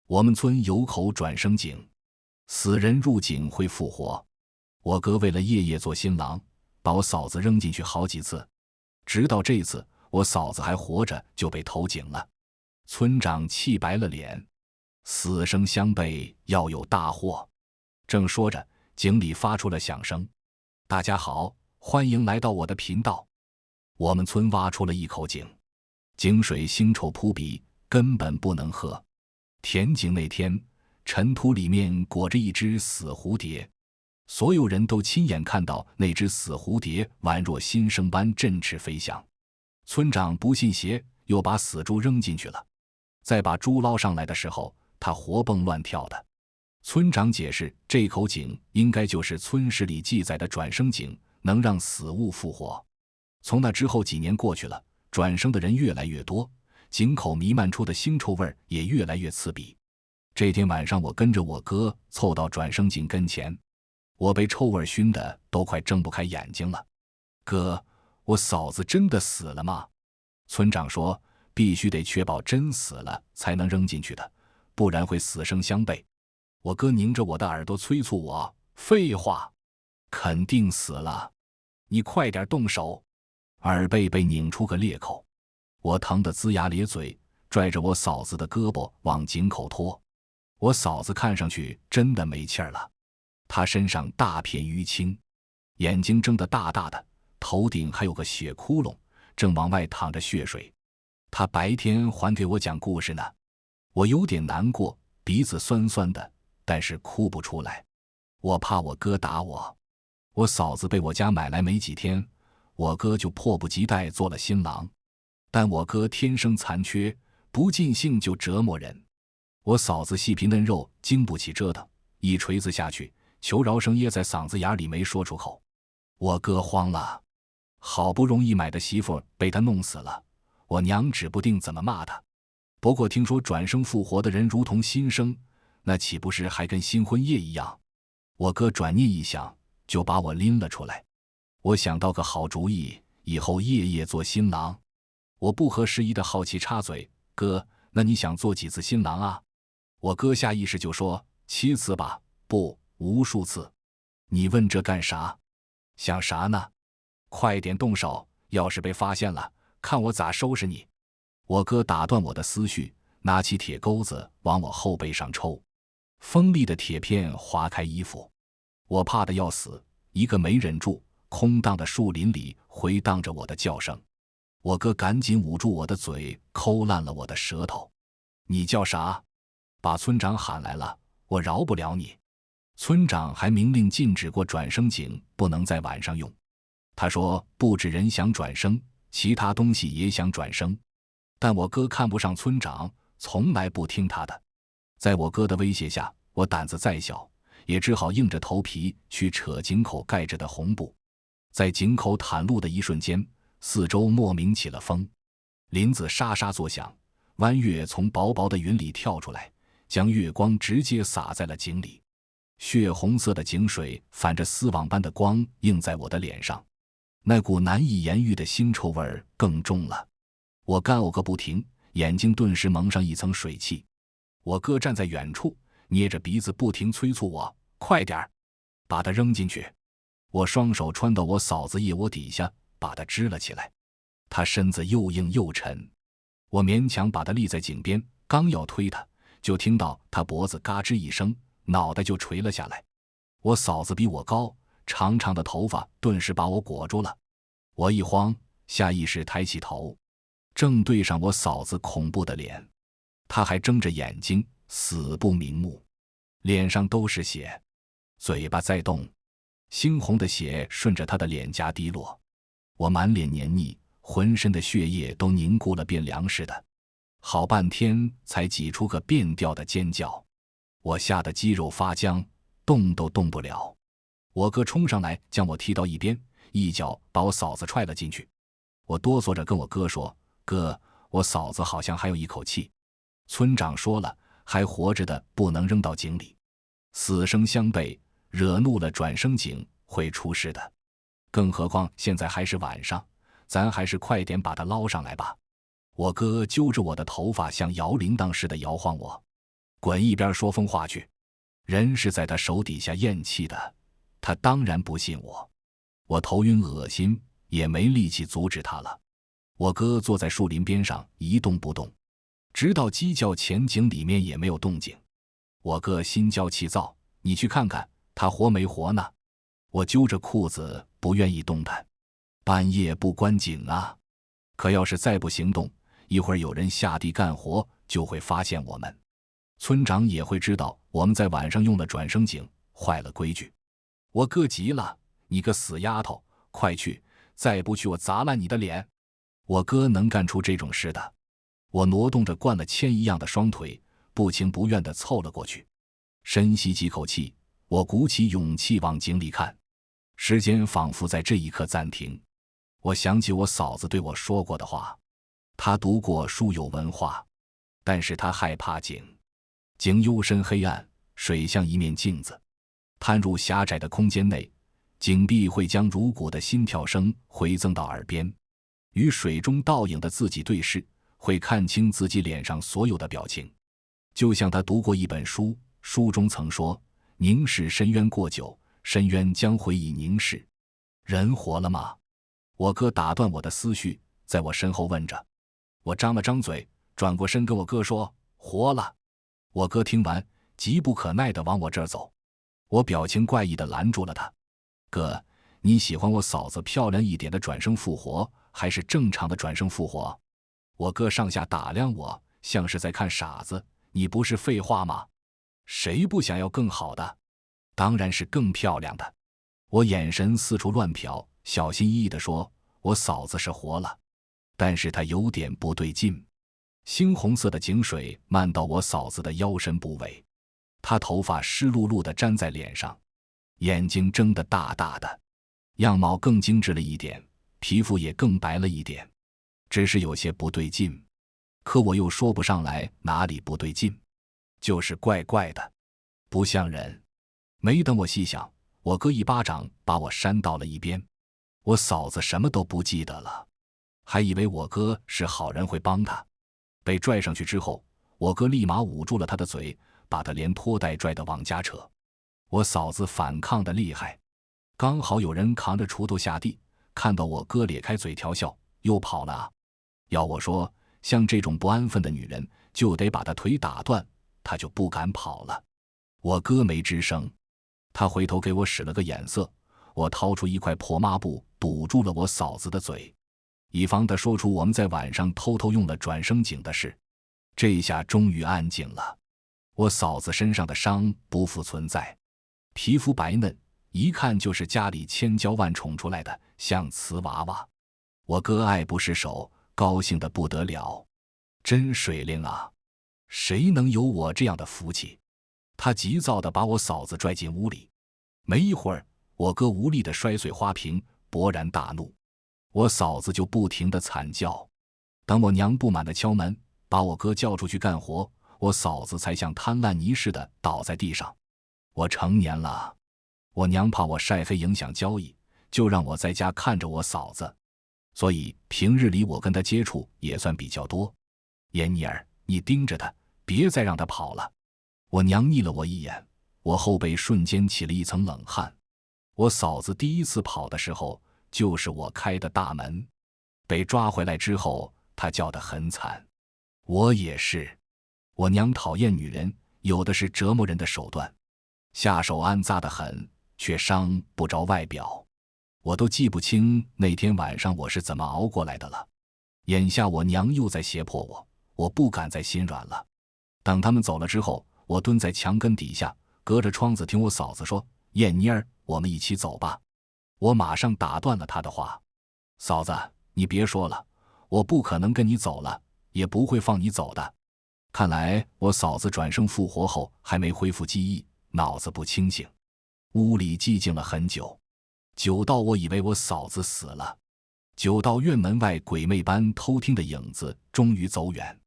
我们村有口转生井，死人入井会复活。我哥为了夜夜做新郎，把我嫂子扔进去好几次，直到这次我嫂子还活着就被投井了。村长气白了脸，死生相背，要有大祸。正说着，井里发出了响声：大家好，欢迎来到我的频道。我们村挖出了一口井，井水腥臭扑鼻，根本不能喝。填井那天，尘土里面裹着一只死蝴蝶，所有人都亲眼看到那只死蝴蝶宛若新生般振翅飞翔。村长不信邪，又把死猪扔进去了。再把猪捞上来的时候，它活蹦乱跳的。村长解释，这口井应该就是村史里记载的转生井，能让死物复活。从那之后几年过去了，转生的人越来越多，井口弥漫出的腥臭味也越来越刺鼻。这天晚上，我跟着我哥凑到转生井跟前，我被臭味熏得都快睁不开眼睛了。哥，我嫂子真的死了吗？村长说，必须得确保真死了才能扔进去的，不然会死生相背。我哥拧着我的耳朵催促我，废话，肯定死了，你快点动手。耳背被拧出个裂口，我疼得龇牙咧嘴，拽着我嫂子的胳膊往井口拖。我嫂子看上去真的没气儿了，她身上大片淤青，眼睛睁得大大的，头顶还有个血窟窿，正往外淌着血水。她白天还给我讲故事呢。我有点难过，鼻子酸酸的，但是哭不出来。我怕我哥打我。我嫂子被我家买来没几天，我哥就迫不及待做了新郎。但我哥天生残缺，不尽兴就折磨人。我嫂子细皮嫩肉，经不起折腾，一锤子下去，求饶声噎在嗓子眼里没说出口。我哥慌了，好不容易买的媳妇被他弄死了，我娘指不定怎么骂他。不过听说转生复活的人如同新生，那岂不是还跟新婚夜一样？我哥转念一想，就把我拎了出来。我想到个好主意，以后夜夜做新郎。我不合时宜的好奇插嘴，哥，那你想做几次新郎啊？我哥下意识就说7次吧，不，无数次。你问这干啥？想啥呢？快点动手，要是被发现了，看我咋收拾你。我哥打断我的思绪，拿起铁钩子往我后背上抽，锋利的铁片划开衣服，我怕得要死，一个没忍住，空荡的树林里回荡着我的叫声。我哥赶紧捂住我的嘴，抠烂了我的舌头。你叫啥？把村长喊来了，我饶不了你。村长还明令禁止过转生井不能在晚上用。他说不止人想转生，其他东西也想转生。但我哥看不上村长，从来不听他的。在我哥的威胁下，我胆子再小，也只好硬着头皮去扯井口盖着的红布。在井口袒露的一瞬间，四周莫名起了风，林子沙沙作响，弯月从薄薄的云里跳出来，将月光直接洒在了井里。血红色的井水反着丝网般的光映在我的脸上，那股难以言喻的腥臭味更重了。我干呕个不停，眼睛顿时蒙上一层水汽。我哥站在远处，捏着鼻子不停催促我，快点儿，把它扔进去。我双手穿到我嫂子腋窝底下，把它支了起来。她身子又硬又沉，我勉强把她立在井边，刚要推她，就听到她脖子嘎吱一声，脑袋就垂了下来。我嫂子比我高，长长的头发顿时把我裹住了。我一慌，下意识抬起头，正对上我嫂子恐怖的脸。她还睁着眼睛，死不瞑目，脸上都是血，嘴巴在动，猩红的血顺着她的脸颊滴落。我满脸黏腻，浑身的血液都凝固了变凉似的，好半天才挤出个变调的尖叫。我吓得肌肉发僵，动都动不了。我哥冲上来将我踢到一边，一脚把我嫂子踹了进去。我哆嗦着跟我哥说，哥，我嫂子好像还有一口气。村长说了，还活着的不能扔到井里，死生相背，惹怒了转生井会出事的。更何况现在还是晚上，咱还是快点把它捞上来吧。我哥揪着我的头发像摇铃铛似的摇晃我。滚一边说疯话去！人是在他手底下咽气的，他当然不信我。我头晕恶心，也没力气阻止他了。我哥坐在树林边上一动不动，直到鸡叫前井里面也没有动静。我哥心焦气躁，你去看看他活没活呢？我揪着裤子不愿意动弹。半夜不关井啊，可要是再不行动，一会儿有人下地干活就会发现我们，村长也会知道我们在晚上用了转生井，坏了规矩。我哥急了，你个死丫头，快去，再不去我砸烂你的脸！我哥能干出这种事的。我挪动着灌了铅一样的双腿，不情不愿地凑了过去。深吸几口气，我鼓起勇气往井里看，时间仿佛在这一刻暂停。我想起我嫂子对我说过的话，她读过书，有文化，但是她害怕井。井幽深黑暗，水像一面镜子，探入狭窄的空间内，井壁会将如鼓的心跳声回赠到耳边，与水中倒影的自己对视，会看清自己脸上所有的表情。就像他读过一本书，书中曾说，凝视深渊过久，深渊将回以凝视。人活了吗？我哥打断我的思绪，在我身后问着。我张了张嘴，转过身跟我哥说，活了。我哥听完，急不可耐地往我这儿走。我表情怪异地拦住了他。哥，你喜欢我嫂子漂亮一点的转生复活，还是正常的转生复活？我哥上下打量我，像是在看傻子。你不是废话吗？谁不想要更好的？当然是更漂亮的。我眼神四处乱瞟，小心翼翼地说，我嫂子是活了，但是她有点不对劲。猩红色的井水漫到我嫂子的腰身部位，她头发湿漉漉地粘在脸上，眼睛睁得大大的，样貌更精致了一点，皮肤也更白了一点，只是有些不对劲。可我又说不上来哪里不对劲，就是怪怪的，不像人。没等我细想，我哥一巴掌把我扇到了一边。我嫂子什么都不记得了，还以为我哥是好人会帮他。被拽上去之后，我哥立马捂住了他的嘴，把他连拖带拽的往家扯。我嫂子反抗的厉害，刚好有人扛着锄头下地，看到我哥咧开嘴调笑，又跑了啊。要我说，像这种不安分的女人，就得把她腿打断，她就不敢跑了。我哥没吱声，他回头给我使了个眼色，我掏出一块破抹布堵住了我嫂子的嘴，以防她说出我们在晚上偷偷用了转生井的事。这下终于安静了。我嫂子身上的伤不复存在，皮肤白嫩，一看就是家里千娇万宠出来的，像瓷娃娃。我哥爱不释手，高兴得不得了，真水灵啊！谁能有我这样的福气？他急躁地把我嫂子拽进屋里。没一会儿，我哥无力地摔碎花瓶，勃然大怒，我嫂子就不停地惨叫。等我娘不满地敲门，把我哥叫出去干活，我嫂子才像摊烂泥似的倒在地上。我成年了，我娘怕我晒黑影响交易，就让我在家看着我嫂子，所以平日里我跟她接触也算比较多。燕妮儿，你盯着她，别再让她跑了。我娘睨了我一眼，我后背瞬间起了一层冷汗。我嫂子第一次跑的时候，就是我开的大门。被抓回来之后，她叫得很惨。我也是。我娘讨厌女人，有的是折磨人的手段，下手暗飒得很，却伤不着外表。我都记不清那天晚上我是怎么熬过来的了。眼下我娘又在胁迫我，我不敢再心软了。等他们走了之后，我蹲在墙根底下，隔着窗子听我嫂子说，燕妮儿，我们一起走吧。我马上打断了她的话，嫂子，你别说了，我不可能跟你走了，也不会放你走的。看来我嫂子转生复活后还没恢复记忆，脑子不清醒。屋里寂静了很久，久到我以为我嫂子死了，久到院门外鬼魅般偷听的影子终于走远。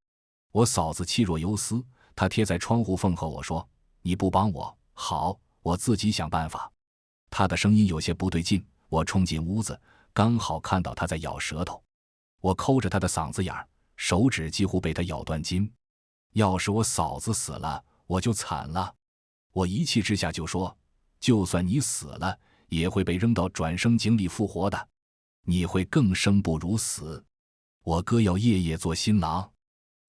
我嫂子气若游丝，她贴在窗户缝和我说，你不帮我，好，我自己想办法。她的声音有些不对劲，我冲进屋子，刚好看到她在咬舌头。我抠着她的嗓子眼，手指几乎被她咬断筋。要是我嫂子死了，我就惨了。我一气之下就说，就算你死了，也会被扔到转生井里复活的，你会更生不如死。我哥要夜夜做新郎。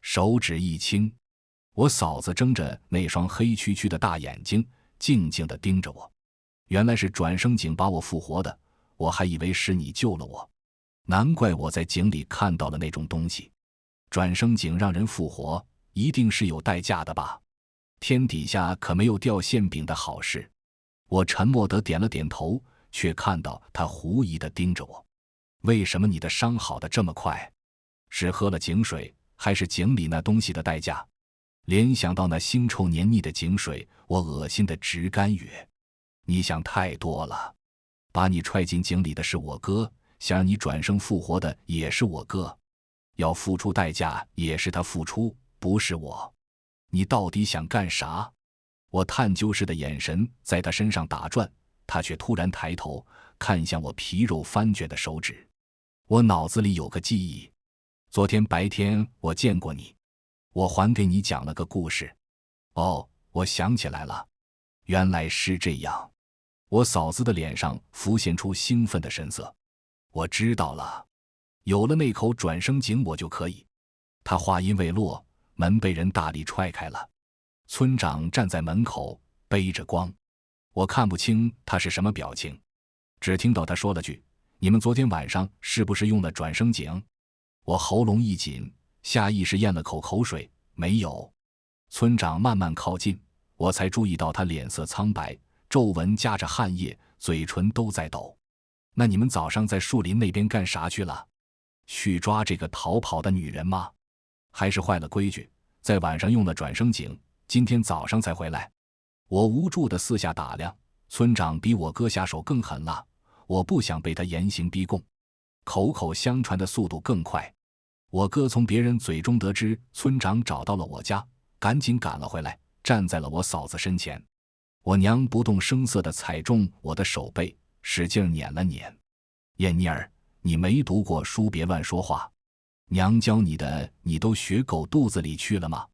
手指一轻，我嫂子睁着那双黑黢黢的大眼睛，静静地盯着我。原来是转生井把我复活的，我还以为是你救了我。难怪我在井里看到了那种东西。转生井让人复活，一定是有代价的吧？天底下可没有掉馅饼的好事。我沉默地点了点头，却看到他狐疑地盯着我。为什么你的伤好得这么快？是喝了井水，还是井里那东西的代价？联想到那腥臭黏腻的井水，我恶心得直干哕。你想太多了，把你踹进井里的是我哥，想让你转生复活的也是我哥，要付出代价也是他付出，不是我。你到底想干啥？我探究似的眼神在他身上打转，他却突然抬头看向我皮肉翻卷的手指。我脑子里有个记忆，昨天白天我见过你，我还给你讲了个故事。哦，我想起来了，原来是这样。我嫂子的脸上浮现出兴奋的神色。我知道了，有了那口转生井我就可以。他话音未落，门被人大力踹开了。村长站在门口，背着光，我看不清他是什么表情，只听到他说了句：你们昨天晚上是不是用了转生井？我喉咙一紧，下意识咽了口口水，没有。村长慢慢靠近，我才注意到他脸色苍白，皱纹夹着汗液，嘴唇都在抖。那你们早上在树林那边干啥去了？去抓这个逃跑的女人吗？还是坏了规矩，在晚上用了转生井，今天早上才回来？我无助地四下打量，村长比我哥下手更狠了，我不想被他严刑逼供，口口相传的速度更快。我哥从别人嘴中得知村长找到了我家，赶紧赶了回来，站在了我嫂子身前。我娘不动声色地踩中我的手背，使劲捻了捻。燕妮儿，你没读过书，别乱说话。娘教你的，你都学狗肚子里去了吗？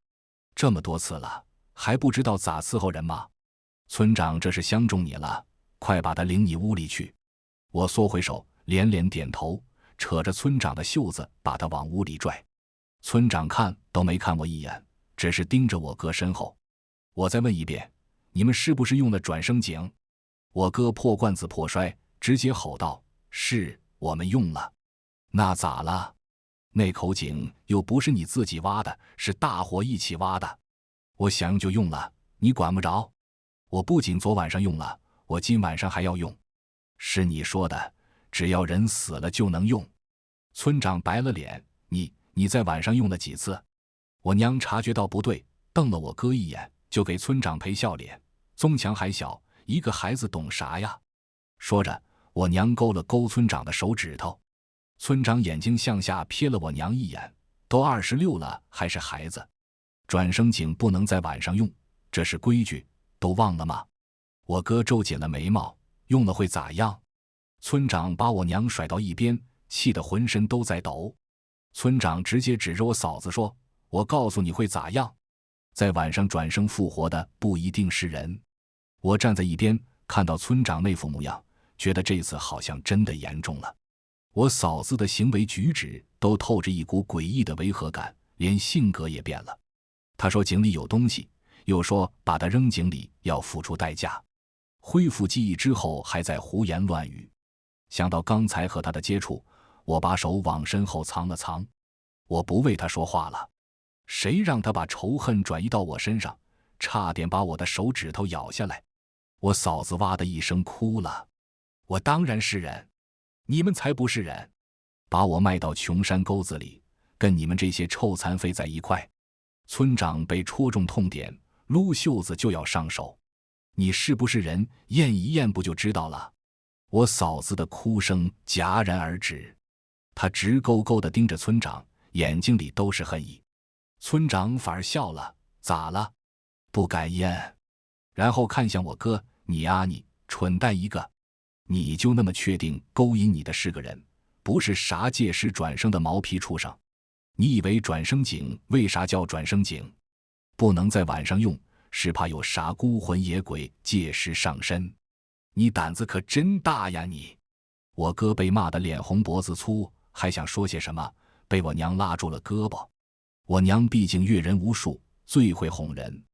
这么多次了，还不知道咋伺候人吗？村长这是相中你了，快把他领你屋里去。我缩回手，连连点头，扯着村长的袖子把他往屋里拽。村长看都没看我一眼，只是盯着我哥身后。我再问一遍，你们是不是用了转生井？我哥破罐子破摔，直接吼道：是，我们用了。那咋了？那口井又不是你自己挖的，是大伙一起挖的。我想用就用了，你管不着。我不仅昨晚上用了，我今晚上还要用。是你说的，只要人死了就能用。村长白了脸，你在晚上用了几次？我娘察觉到不对，瞪了我哥一眼，就给村长赔笑脸。宗强还小，一个孩子懂啥呀？说着，我娘勾了勾村长的手指头。村长眼睛向下瞥了我娘一眼，都26了还是孩子。转生井不能在晚上用，这是规矩，都忘了吗？我哥皱紧了眉毛，用了会咋样？村长把我娘甩到一边，气得浑身都在抖。村长直接指着我嫂子说：我告诉你会咋样，在晚上转生复活的不一定是人。我站在一边，看到村长那副模样，觉得这次好像真的严重了。我嫂子的行为举止都透着一股诡异的违和感，连性格也变了。她说井里有东西，又说把她扔井里要付出代价。恢复记忆之后还在胡言乱语。想到刚才和她的接触，我把手往身后藏了藏。我不为她说话了，谁让她把仇恨转移到我身上，差点把我的手指头咬下来。我嫂子哇的一声哭了。我当然是人，你们才不是人，把我卖到穷山沟子里，跟你们这些臭残废在一块。村长被戳中痛点，撸袖子就要上手。你是不是人，验一验不就知道了。我嫂子的哭声戛然而止，她直勾勾地盯着村长，眼睛里都是恨意。村长反而笑了，咋了？不敢验。然后看向我哥，你啊你，蠢蛋一个，你就那么确定勾引你的是个人，不是啥借尸转生的毛皮畜生？你以为转生井为啥叫转生井？不能在晚上用，是怕有啥孤魂野鬼借势上身。你胆子可真大呀你！我哥被骂得脸红脖子粗，还想说些什么，被我娘拉住了胳膊。我娘毕竟阅人无数，最会哄人。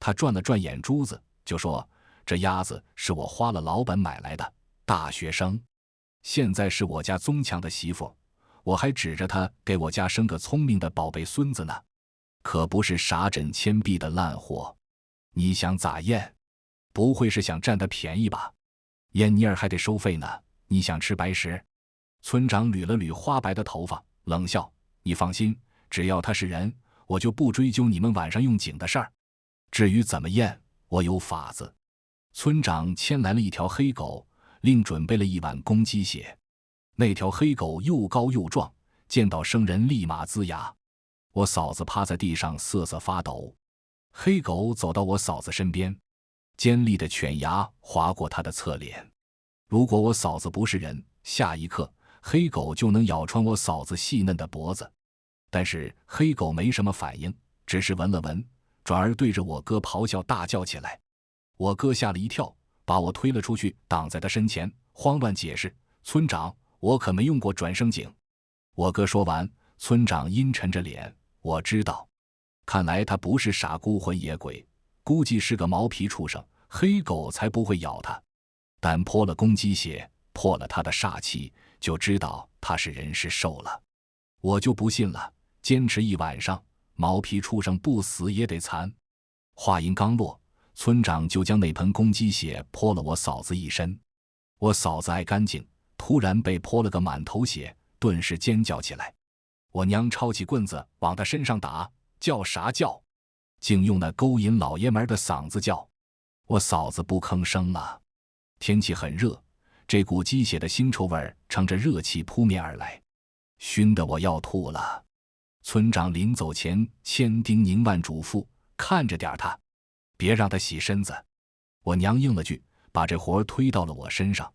她转了转眼珠子，就说：“这鸭子是我花了老本买来的，大学生，现在是我家宗强的媳妇，我还指着她给我家生个聪明的宝贝孙子呢，可不是傻枕千臂的烂货。你想咋验？不会是想占他便宜吧？验妮儿还得收费呢，你想吃白食？”村长捋了捋花白的头发，冷笑：“你放心，只要他是人，我就不追究你们晚上用井的事儿。至于怎么验，我有法子。”村长牵来了一条黑狗，另准备了一碗公鸡血。那条黑狗又高又壮，见到生人立马龇牙。我嫂子趴在地上瑟瑟发抖。黑狗走到我嫂子身边，尖利的犬牙划过她的侧脸。如果我嫂子不是人，下一刻黑狗就能咬穿我嫂子细嫩的脖子。但是黑狗没什么反应，只是闻了闻，转而对着我哥咆哮大叫起来。我哥吓了一跳，把我推了出去，挡在他身前，慌乱解释：“村长，我可没用过转生井。”我哥说完，村长阴沉着脸：“我知道，看来他不是傻孤魂野鬼，估计是个毛皮畜生，黑狗才不会咬他。但泼了公鸡血，破了他的煞气，就知道他是人是兽了。我就不信了，坚持一晚上，毛皮畜生不死也得残。”话音刚落，村长就将那盆公鸡血泼了我嫂子一身。我嫂子爱干净，突然被泼了个满头血，顿时尖叫起来。我娘抄起棍子往他身上打，叫啥叫？竟用那勾引老爷们的嗓子叫。我嫂子不吭声了。天气很热，这股鸡血的腥臭味乘着热气扑面而来，熏得我要吐了。村长临走前千叮咛万嘱咐，看着点他，别让他洗身子。我娘应了句，把这活推到了我身上。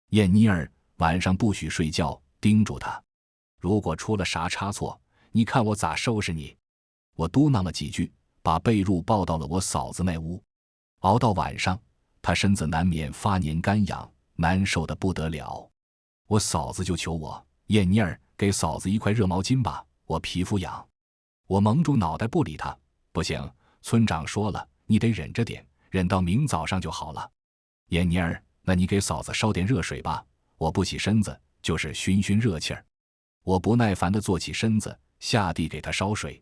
燕妮儿，晚上不许睡觉，盯住他，如果出了啥差错，你看我咋收拾你。我嘟囔了几句，把被褥抱到了我嫂子那屋。熬到晚上，她身子难免发黏干痒，难受得不得了。我嫂子就求我：“燕妮儿，给嫂子一块热毛巾吧，我皮肤痒。”我蒙住脑袋不理她：“不行，村长说了，你得忍着点，忍到明早上就好了。”“燕妮儿，那你给嫂子烧点热水吧，我不洗身子，就是熏熏热气儿。”我不耐烦地坐起身子，下地给她烧水。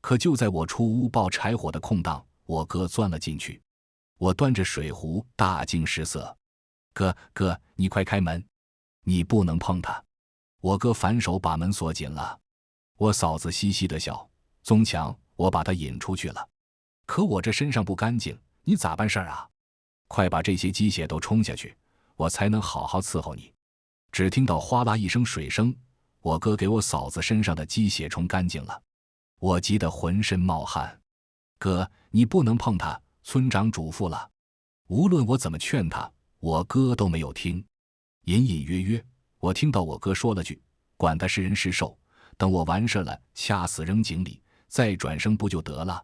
可就在我出屋抱柴火的空档，我哥钻了进去。我端着水壶，大惊失色：“哥，你快开门，你不能碰他！”我哥反手把门锁紧了。我嫂子嘻嘻地笑：“宗强，我把他引出去了。可我这身上不干净，你咋办事儿啊？快把这些鸡血都冲下去，我才能好好伺候你。”只听到哗啦一声水声，我哥给我嫂子身上的鸡血冲干净了。我急得浑身冒汗：“哥，你不能碰他，村长嘱咐了。”无论我怎么劝他，我哥都没有听。隐隐约约，我听到我哥说了句：“管他是人是兽，等我完事了，掐死扔井里，再转生不就得了？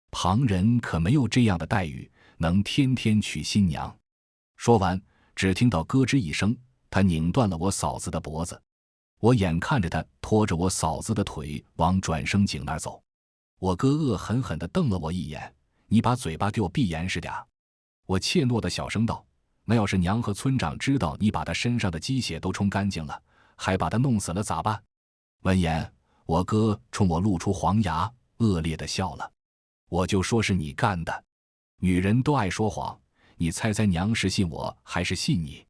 旁人可没有这样的待遇，能天天娶新娘。”说完，只听到咯吱一声，他拧断了我嫂子的脖子。我眼看着他拖着我嫂子的腿往转生井那儿走。我哥恶狠狠地瞪了我一眼：“你把嘴巴给我闭严实点。”我怯懦地小声道：“那要是娘和村长知道你把他身上的鸡血都冲干净了，还把他弄死了咋办？”闻言，我哥冲我露出黄牙，恶劣地笑了：“我就说是你干的，女人都爱说谎，你猜猜娘是信我还是信你？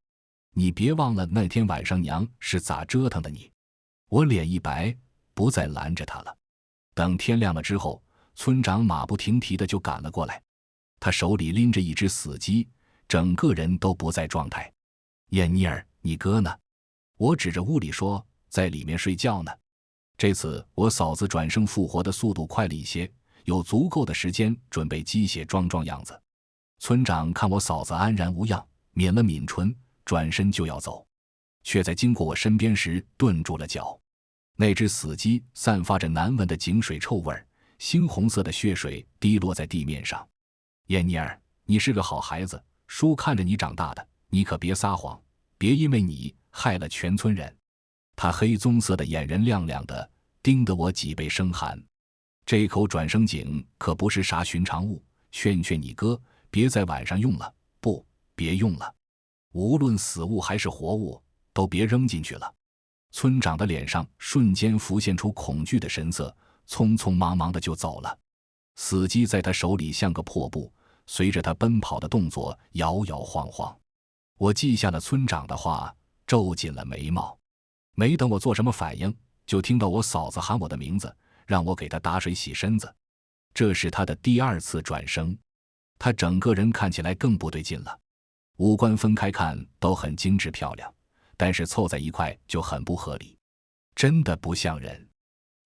你别忘了那天晚上娘是咋折腾的你。”我脸一白，不再拦着他了。等天亮了之后，村长马不停蹄的就赶了过来，他手里拎着一只死鸡，整个人都不在状态。“燕妮儿，你哥呢？”我指着屋里说：“在里面睡觉呢。”这次我嫂子转生复活的速度快了一些，有足够的时间准备鸡血装样子。村长看我嫂子安然无恙，抿了抿唇，转身就要走，却在经过我身边时顿住了脚。那只死鸡散发着难闻的井水臭味，猩红色的血水滴落在地面上。燕妮儿，你是个好孩子，叔看着你长大的，你可别撒谎，别因为你害了全村人。他黑棕色的眼人亮亮的，盯得我脊背生寒。这口转生井可不是啥寻常物，劝劝你哥，别在晚上用了，不，别用了。无论死物还是活物，都别扔进去了。村长的脸上瞬间浮现出恐惧的神色，匆匆忙忙的就走了。死鸡在他手里像个破布，随着他奔跑的动作摇摇晃晃。我记下了村长的话，皱紧了眉毛。没等我做什么反应，就听到我嫂子喊我的名字，让我给她打水洗身子。这是她的第2次转生，她整个人看起来更不对劲了。五官分开看都很精致漂亮，但是凑在一块就很不合理，真的不像人。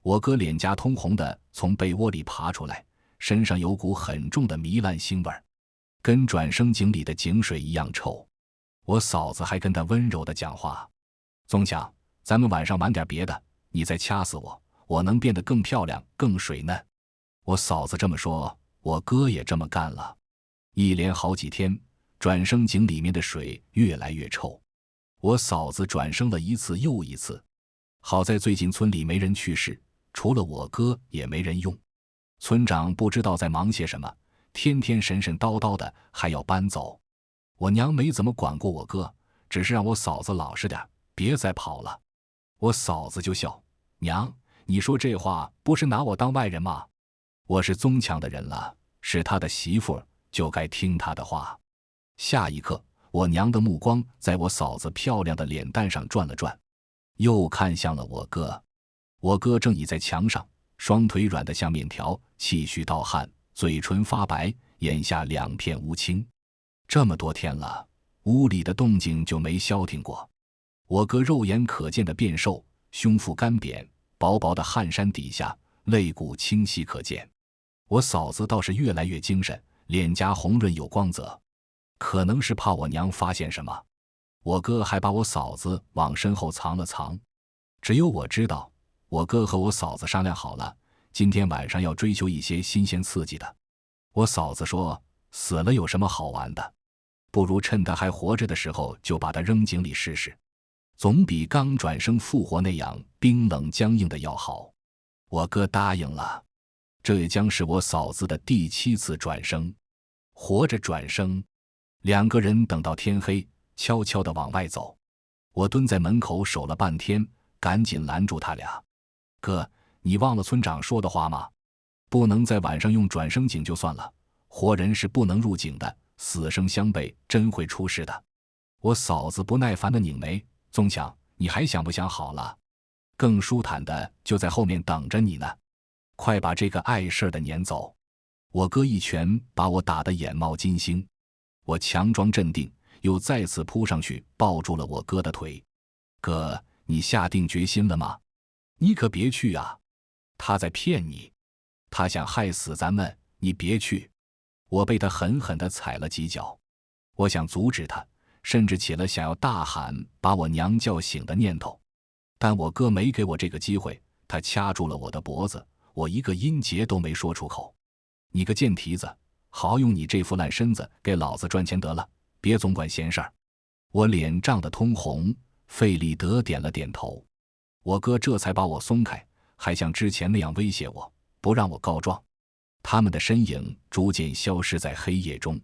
我哥脸颊通红的从被窝里爬出来，身上有股很重的糜烂腥味儿，跟转生井里的井水一样臭。我嫂子还跟他温柔地讲话：宗强，咱们晚上玩点别的，你再掐死我，我能变得更漂亮更水嫩。我嫂子这么说，我哥也这么干了。一连好几天，转生井里面的水越来越臭。我嫂子转生了一次又一次，好在最近村里没人去世，除了我哥也没人用。村长不知道在忙些什么，天天神神叨叨的，还要搬走。我娘没怎么管过我哥，只是让我嫂子老实点，别再跑了。我嫂子就笑：娘，你说这话不是拿我当外人吗？我是宗强的人了，是他的媳妇，就该听他的话。下一刻，我娘的目光在我嫂子漂亮的脸蛋上转了转，又看向了我哥。我哥正倚在墙上，双腿软得像面条，气虚盗汗，嘴唇发白，眼下2片乌青。这么多天了，屋里的动静就没消停过。我哥肉眼可见的变瘦，胸腹干瘪，薄薄的汗衫底下肋骨清晰可见。我嫂子倒是越来越精神，脸颊红润有光泽，可能是怕我娘发现什么。我哥还把我嫂子往身后藏了藏。只有我知道，我哥和我嫂子商量好了，今天晚上要追求一些新鲜刺激的。我嫂子说，死了有什么好玩的，不如趁他还活着的时候就把他扔井里试试，总比刚转生复活那样冰冷僵硬的要好。我哥答应了。这也将是我嫂子的第7次转生。活着转生，2个人等到天黑，悄悄地往外走。我蹲在门口守了半天，赶紧拦住他俩：哥，你忘了村长说的话吗？不能在晚上用转生井就算了，活人是不能入井的，死生相悖，真会出事的。我嫂子不耐烦地拧眉：宗强，你还想不想好了？更舒坦的就在后面等着你呢，快把这个碍事的撵走。我哥一拳把我打得眼冒金星，我强装镇定，又再次扑上去抱住了我哥的腿。哥，你下定决心了吗？你可别去啊，他在骗你，他想害死咱们，你别去。我被他狠狠地踩了几脚，我想阻止他，甚至起了想要大喊把我娘叫醒的念头，但我哥没给我这个机会，他掐住了我的脖子，我一个音节都没说出口。你个贱蹄子，好好用你这副烂身子给老子赚钱得了，别总管闲事儿。我脸涨得通红，费力得点了点头。我哥这才把我松开，还像之前那样威胁我，不让我告状。他们的身影逐渐消失在黑夜中。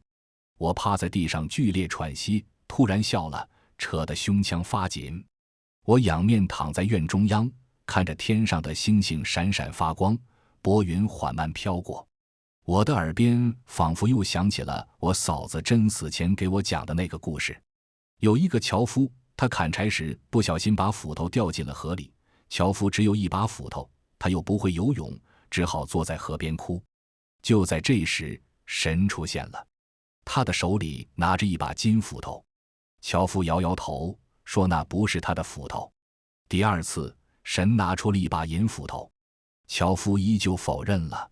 我趴在地上剧烈喘息，突然笑了，扯得胸腔发紧。我仰面躺在院中央，看着天上的星星闪闪发光，薄云缓慢飘过。我的耳边仿佛又响起了我嫂子真死前给我讲的那个故事。有一个樵夫，他砍柴时不小心把斧头掉进了河里，樵夫只有一把斧头，他又不会游泳，只好坐在河边哭。就在这时，神出现了，他的手里拿着一把金斧头。樵夫摇摇头，说那不是他的斧头。第2次，神拿出了一把银斧头，樵夫依旧否认了。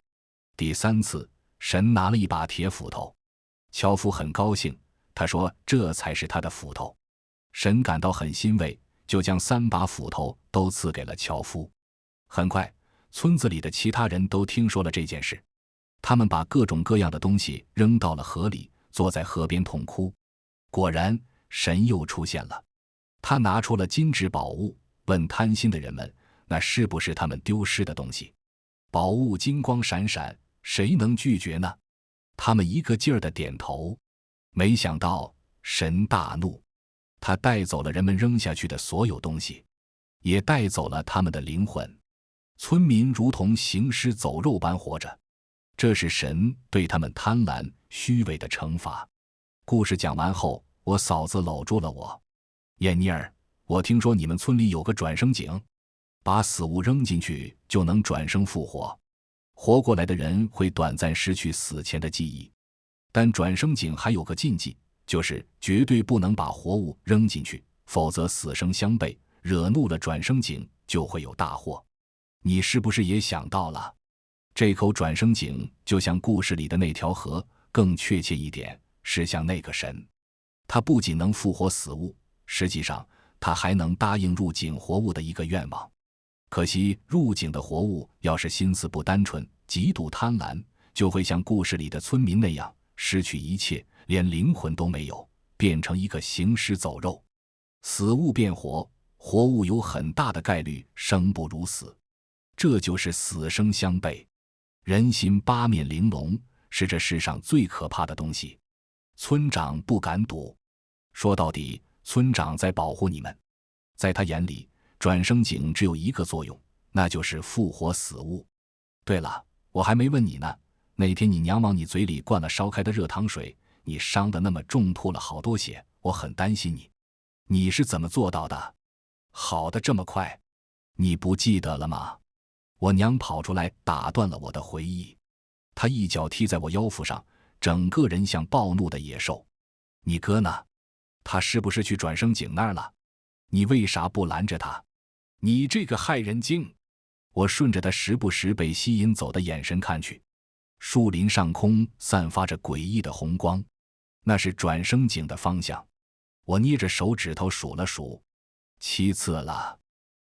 第3次，神拿了一把铁斧头，樵夫很高兴，他说这才是他的斧头。神感到很欣慰，就将3把斧头都赐给了樵夫。很快，村子里的其他人都听说了这件事。他们把各种各样的东西扔到了河里，坐在河边痛哭。果然，神又出现了。他拿出了金质宝物，问贪心的人们，那是不是他们丢失的东西？宝物金光闪闪，谁能拒绝呢？他们一个劲儿地点头。没想到神大怒，他带走了人们扔下去的所有东西，也带走了他们的灵魂。村民如同行尸走肉般活着，这是神对他们贪婪虚伪的惩罚。故事讲完后，我嫂子搂住了我。燕妮儿，我听说你们村里有个转生井，把死物扔进去就能转生复活，活过来的人会短暂失去死前的记忆。但转生井还有个禁忌，就是绝对不能把活物扔进去，否则死生相悖，惹怒了转生井就会有大祸。你是不是也想到了？这口转生井就像故事里的那条河，更确切一点，是像那个神。他不仅能复活死物，实际上他还能答应入井活物的一个愿望。可惜入井的活物要是心思不单纯，极度贪婪，就会像故事里的村民那样失去一切，连灵魂都没有，变成一个行尸走肉。死物变活，活物有很大的概率生不如死，这就是死生相悖。人心八面玲珑，是这世上最可怕的东西。村长不敢赌，说到底，村长在保护你们。在他眼里，转生井只有一个作用，那就是复活死物。对了，我还没问你呢，那天你娘往你嘴里灌了烧开的热糖水，你伤得那么重，吐了好多血，我很担心你。你是怎么做到的？好的这么快，你不记得了吗？我娘跑出来打断了我的回忆，她一脚踢在我腰腹上，整个人像暴怒的野兽。你哥呢？他是不是去转生井那儿了？你为啥不拦着他？你这个害人精！我顺着他时不时被吸引走的眼神看去，树林上空散发着诡异的红光，那是转生井的方向。我捏着手指头数了数，7次了。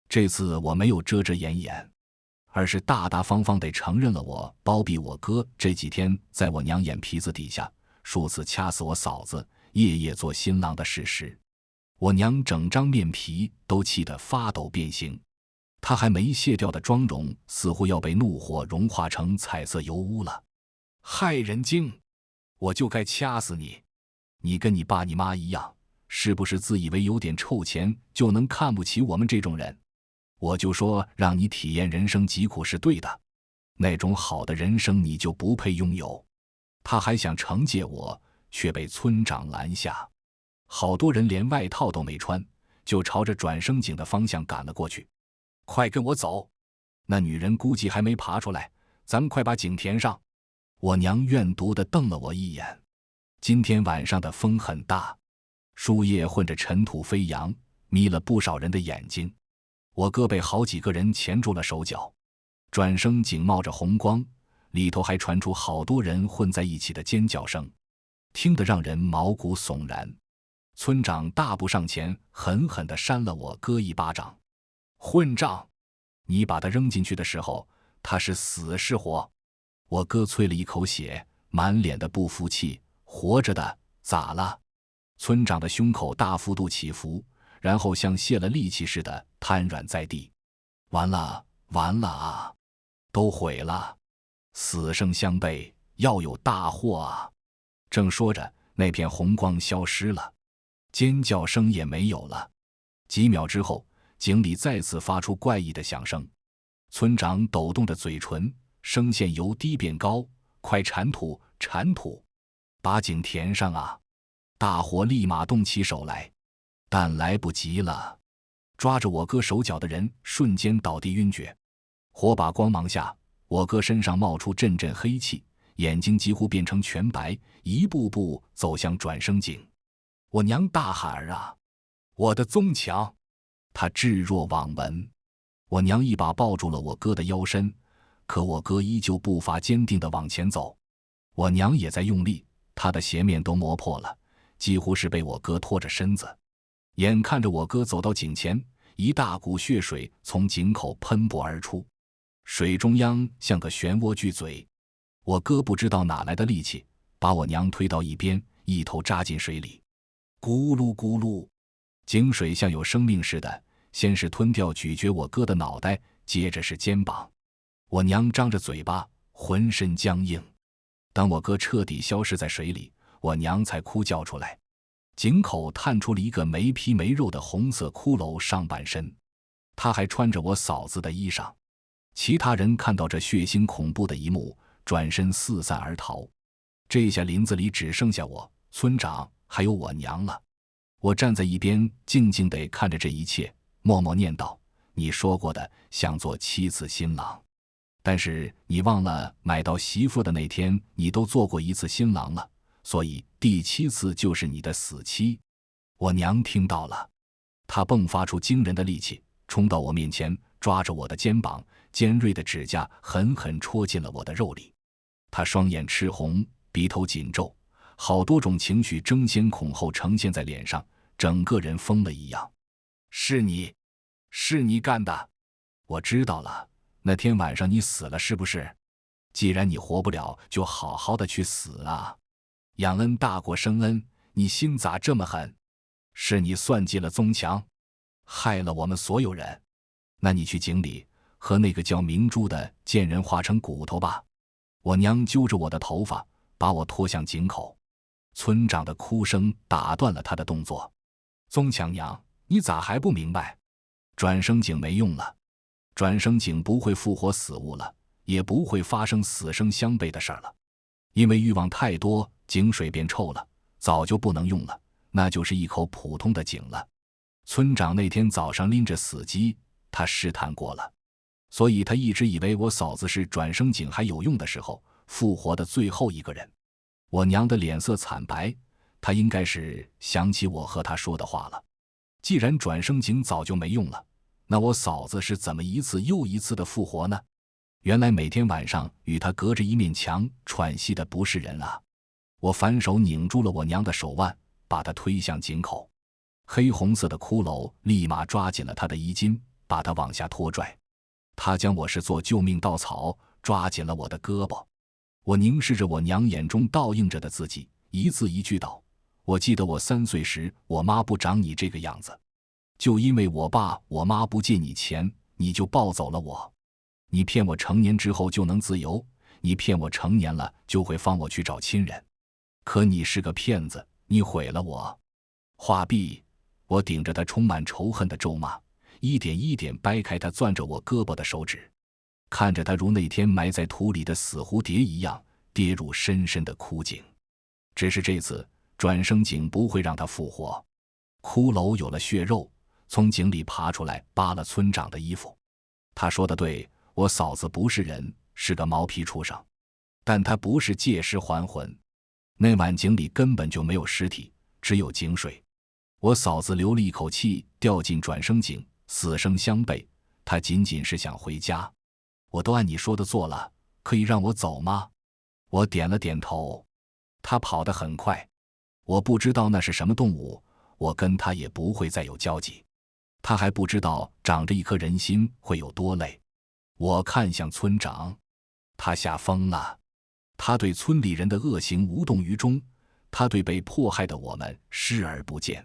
这次我没有遮遮掩掩，而是大大方方地承认了我包庇我哥这几天在我娘眼皮子底下数次掐死我嫂子，夜夜做新郎的事实。我娘整张面皮都气得发抖变形，她还没卸掉的妆容似乎要被怒火融化成彩色油污了。害人精，我就该掐死你！你跟你爸你妈一样，是不是自以为有点臭钱就能看不起我们这种人？我就说让你体验人生疾苦是对的，那种好的人生你就不配拥有。他还想惩戒我，却被村长拦下。好多人连外套都没穿，就朝着转生井的方向赶了过去。快跟我走！那女人估计还没爬出来，咱们快把井填上。我娘怨毒地瞪了我一眼。今天晚上的风很大，树叶混着尘土飞扬，迷了不少人的眼睛。我哥被好几个人钳住了手脚。转生井冒着红光，里头还传出好多人混在一起的尖叫声，听得让人毛骨悚然。村长大步上前，狠狠地扇了我哥一巴掌。混账！你把他扔进去的时候，他是死是活？我哥啐了一口血，满脸的不服气。活着的，咋了？村长的胸口大幅度起伏，然后像泄了力气似的瘫软在地。完了，完了啊！都毁了！死生相悖，要有大祸啊！正说着，那片红光消失了，尖叫声也没有了。几秒之后，井里再次发出怪异的响声。村长抖动着嘴唇，声线由低变高：“快铲土，铲土，把井填上啊！”大伙立马动起手来，但来不及了。抓着我哥手脚的人瞬间倒地晕厥。火把光芒下，我哥身上冒出阵阵黑气，眼睛几乎变成全白，一步步走向转生井。我娘大喊儿啊！我的宗强！他置若罔闻。我娘一把抱住了我哥的腰身，可我哥依旧步伐坚定地往前走。我娘也在用力，她的鞋面都磨破了，几乎是被我哥拖着身子。眼看着我哥走到井前，一大股血水从井口喷薄而出，水中央像个漩涡巨嘴。我哥不知道哪来的力气，把我娘推到一边，一头扎进水里。咕噜咕噜，井水像有生命似的，先是吞掉咀嚼我哥的脑袋，接着是肩膀。我娘张着嘴巴，浑身僵硬。当我哥彻底消失在水里，我娘才哭叫出来。井口探出了一个没皮没肉的红色骷髅上半身，他还穿着我嫂子的衣裳。其他人看到这血腥恐怖的一幕，转身四散而逃。这下林子里只剩下我、村长还有我娘了。我站在一边静静地看着这一切，默默念道：你说过的想做7次新郎，但是你忘了买到媳妇的那天你都做过1次新郎了，所以第7次就是你的死期。我娘听到了，她迸发出惊人的力气，冲到我面前，抓着我的肩膀，尖锐的指甲狠狠戳进了我的肉里。她双眼赤红，鼻头紧皱，好多种情绪争先恐后呈现在脸上，整个人疯了一样。是你干的，我知道了，那天晚上你死了是不是？既然你活不了，就好好的去死啊！养恩大过生恩，你心咋这么狠？是你算计了宗强，害了我们所有人。那你去井里和那个叫明珠的贱人化成骨头吧。我娘揪着我的头发，把我拖向井口。村长的哭声打断了他的动作。宗强娘，你咋还不明白？转生井没用了，转生井不会复活死物了，也不会发生死生相悖的事儿了。因为欲望太多，井水变臭了，早就不能用了，那就是一口普通的井了。村长那天早上拎着死鸡，他试探过了，所以他一直以为我嫂子是转生井还有用的时候复活的最后一个人。我娘的脸色惨白，她应该是想起我和她说的话了。既然转生井早就没用了，那我嫂子是怎么一次又一次的复活呢？原来每天晚上与她隔着一面墙喘息的不是人啊！我反手拧住了我娘的手腕，把她推向井口。黑红色的骷髅立马抓紧了她的衣襟，把她往下拖拽。她将我视作救命稻草，抓紧了我的胳膊。我凝视着我娘眼中倒映着的自己，一字一句道：我记得我3岁时，我妈不长你这个样子，就因为我爸我妈不借你钱，你就抱走了我。你骗我成年之后就能自由，你骗我成年了就会放我去找亲人，可你是个骗子，你毁了我。话毕，我顶着他充满仇恨的咒骂，一点一点掰开他攥着我胳膊的手指，看着他如那天埋在土里的死蝴蝶一样跌入深深的枯井。只是这次转生井不会让他复活。骷髅有了血肉，从井里爬出来，扒了村长的衣服。他说的对，我嫂子不是人，是个毛皮畜生，但她不是借尸还魂。那晚井里根本就没有尸体，只有井水。我嫂子流了一口气，掉进转生井，死生相悖。她仅仅是想回家。我都按你说的做了，可以让我走吗？我点了点头。他跑得很快，我不知道那是什么动物，我跟他也不会再有交集。他还不知道长着一颗人心会有多累。我看向村长，他吓疯了。他对村里人的恶行无动于衷，他对被迫害的我们视而不见。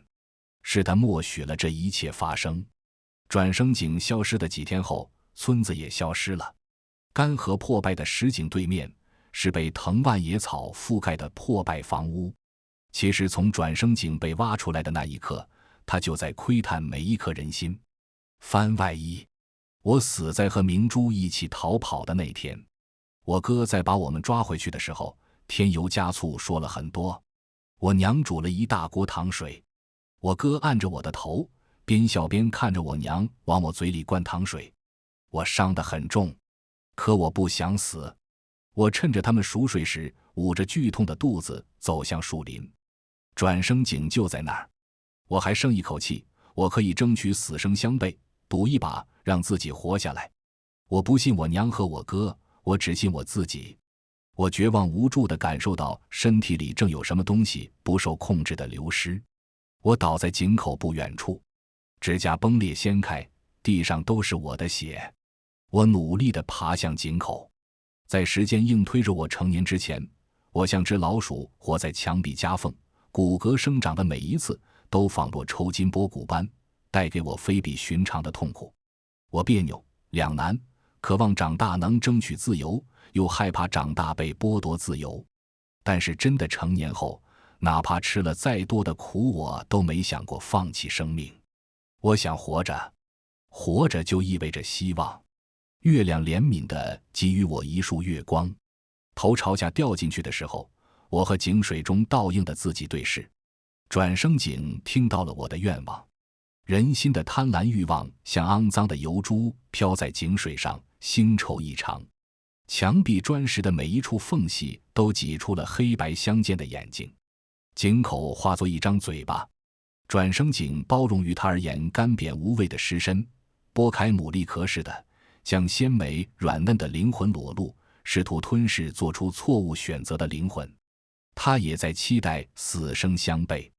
是他默许了这一切发生。转生井消失的几天后，村子也消失了。干涸破败的石井对面是被藤蔓野草覆盖的破败房屋。其实从转生井被挖出来的那一刻，他就在窥探每一颗人心。番外一，我死在和明珠一起逃跑的那天。我哥在把我们抓回去的时候，添油加醋说了很多。我娘煮了一大锅糖水，我哥按着我的头，边笑边看着我娘往我嘴里灌糖水。我伤得很重，可我不想死。我趁着他们数水时，捂着剧痛的肚子走向树林。转生井就在那儿，我还剩一口气，我可以争取死生相悖，赌一把让自己活下来。我不信我娘和我哥，我只信我自己。我绝望无助地感受到身体里正有什么东西不受控制地流失。我倒在井口不远处，指甲崩裂掀开，地上都是我的血。我努力地爬向井口。在时间硬推着我成年之前，我像只老鼠活在墙壁夹缝，骨骼生长的每一次都仿若抽筋剥骨般，带给我非比寻常的痛苦。我别扭两难，渴望长大能争取自由，又害怕长大被剥夺自由。但是真的成年后，哪怕吃了再多的苦，我都没想过放弃生命。我想活着，活着就意味着希望。月亮怜悯地给予我一束月光，头朝下掉进去的时候，我和井水中倒映的自己对视。转生井听到了我的愿望，人心的贪婪欲望像肮脏的油珠飘在井水上，腥臭异常。墙壁砖石的每一处缝隙都挤出了黑白相间的眼睛，井口化作一张嘴巴。转生井包容于他而言干瘪无味的尸身，剥开牡蛎壳似的，将鲜美软嫩的灵魂裸露，试图吞噬做出错误选择的灵魂。他也在期待死生相悖。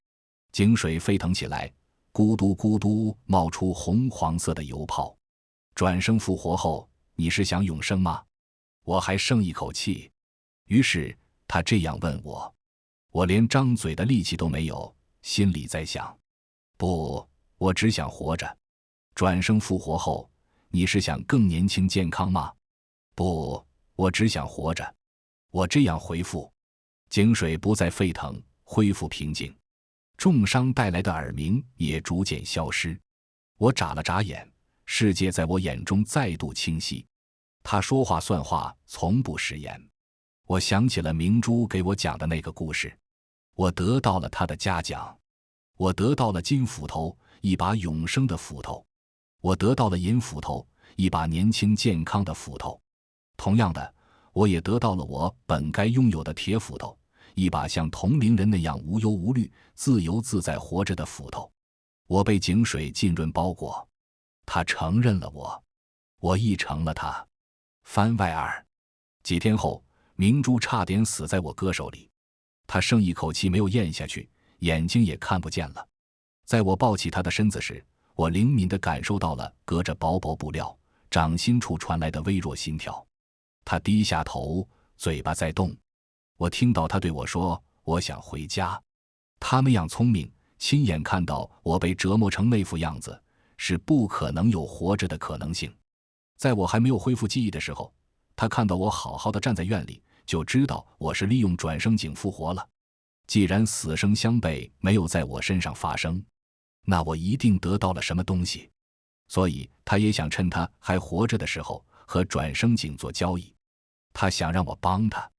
井水沸腾起来，咕嘟咕嘟冒出红黄色的油泡。转生复活后，你是想永生吗？我还剩一口气。于是他这样问我，我连张嘴的力气都没有，心里在想，不，我只想活着。转生复活后，你是想更年轻健康吗？不，我只想活着。我这样回复。井水不再沸腾，恢复平静，重伤带来的耳鸣也逐渐消失。我眨了眨眼，世界在我眼中再度清晰。他说话算话，从不食言。我想起了明珠给我讲的那个故事，我得到了他的嘉奖。我得到了金斧头，一把永生的斧头。我得到了银斧头，一把年轻健康的斧头。同样的，我也得到了我本该拥有的铁斧头，一把像同龄人那样无忧无虑、自由自在活着的斧头。我被井水浸润包裹，他承认了我，我亦成了他。番外2。几天后，明珠差点死在我歌手里，他剩一口气没有咽下去，眼睛也看不见了。在我抱起他的身子时，我灵敏地感受到了隔着薄薄布料掌心处传来的微弱心跳。他低下头，嘴巴在动。我听到他对我说，我想回家。他那样聪明，亲眼看到我被折磨成那副样子，是不可能有活着的可能性。在我还没有恢复记忆的时候，他看到我好好的站在院里，就知道我是利用转生井复活了。既然死生相悖没有在我身上发生，那我一定得到了什么东西。所以他也想趁他还活着的时候和转生井做交易。他想让我帮他，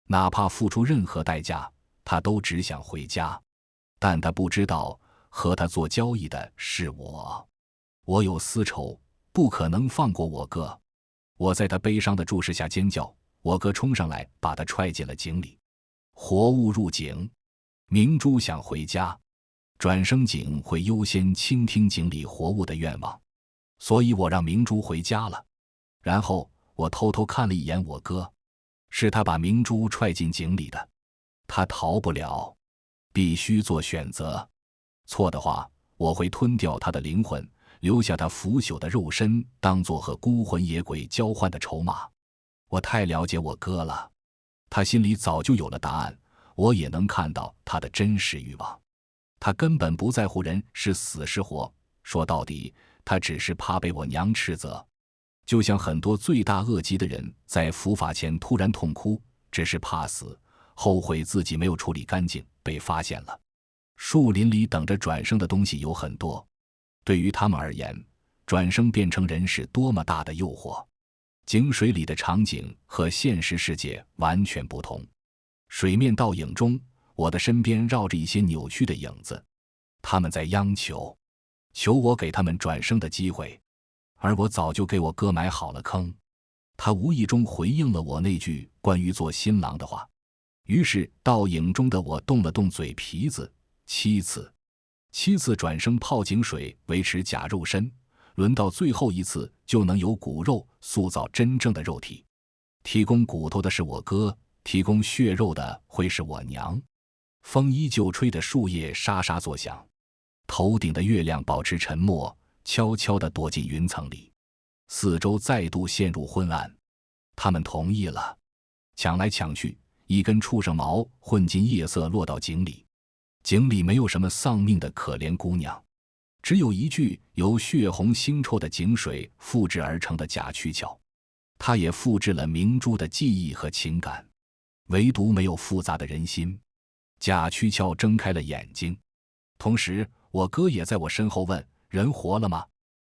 哪怕付出任何代价，他都只想回家。但他不知道和他做交易的是我。我有私仇，不可能放过我哥。我在他悲伤的注视下尖叫，我哥冲上来把他踹进了井里。活物入井，明珠想回家，转生井会优先倾听井里活物的愿望，所以我让明珠回家了。然后我偷偷看了一眼我哥，是他把明珠踹进井里的。他逃不了，必须做选择。错的话，我会吞掉他的灵魂，留下他腐朽的肉身，当作和孤魂野鬼交换的筹码。我太了解我哥了，他心里早就有了答案，我也能看到他的真实欲望。他根本不在乎人是死是活，说到底，他只是怕被我娘斥责。就像很多罪大恶极的人在伏法前突然痛哭，只是怕死，后悔自己没有处理干净，被发现了。树林里等着转生的东西有很多，对于他们而言，转生变成人是多么大的诱惑。井水里的场景和现实世界完全不同。水面倒影中，我的身边绕着一些扭曲的影子，他们在央求，求我给他们转生的机会，而我早就给我哥埋好了坑。他无意中回应了我那句关于做新郎的话，于是倒影中的我动了动嘴皮子，7次转生泡井水维持假肉身，轮到最后一次就能有骨肉塑造真正的肉体。提供骨头的是我哥，提供血肉的会是我娘。风依旧吹得树叶沙沙作响，头顶的月亮保持沉默，悄悄地躲进云层里，四周再度陷入昏暗。他们同意了。抢来抢去，一根畜生毛混进夜色落到井里。井里没有什么丧命的可怜姑娘，只有一具由血红腥臭的井水复制而成的假躯壳。它也复制了明珠的记忆和情感，唯独没有复杂的人心。假躯壳睁开了眼睛，同时我哥也在我身后问：人活了吗？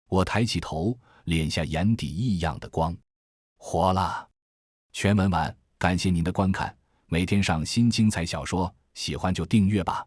我抬起头，脸下眼底异样的光。活了。全文完，感谢您的观看，每天上新精彩小说，喜欢就订阅吧。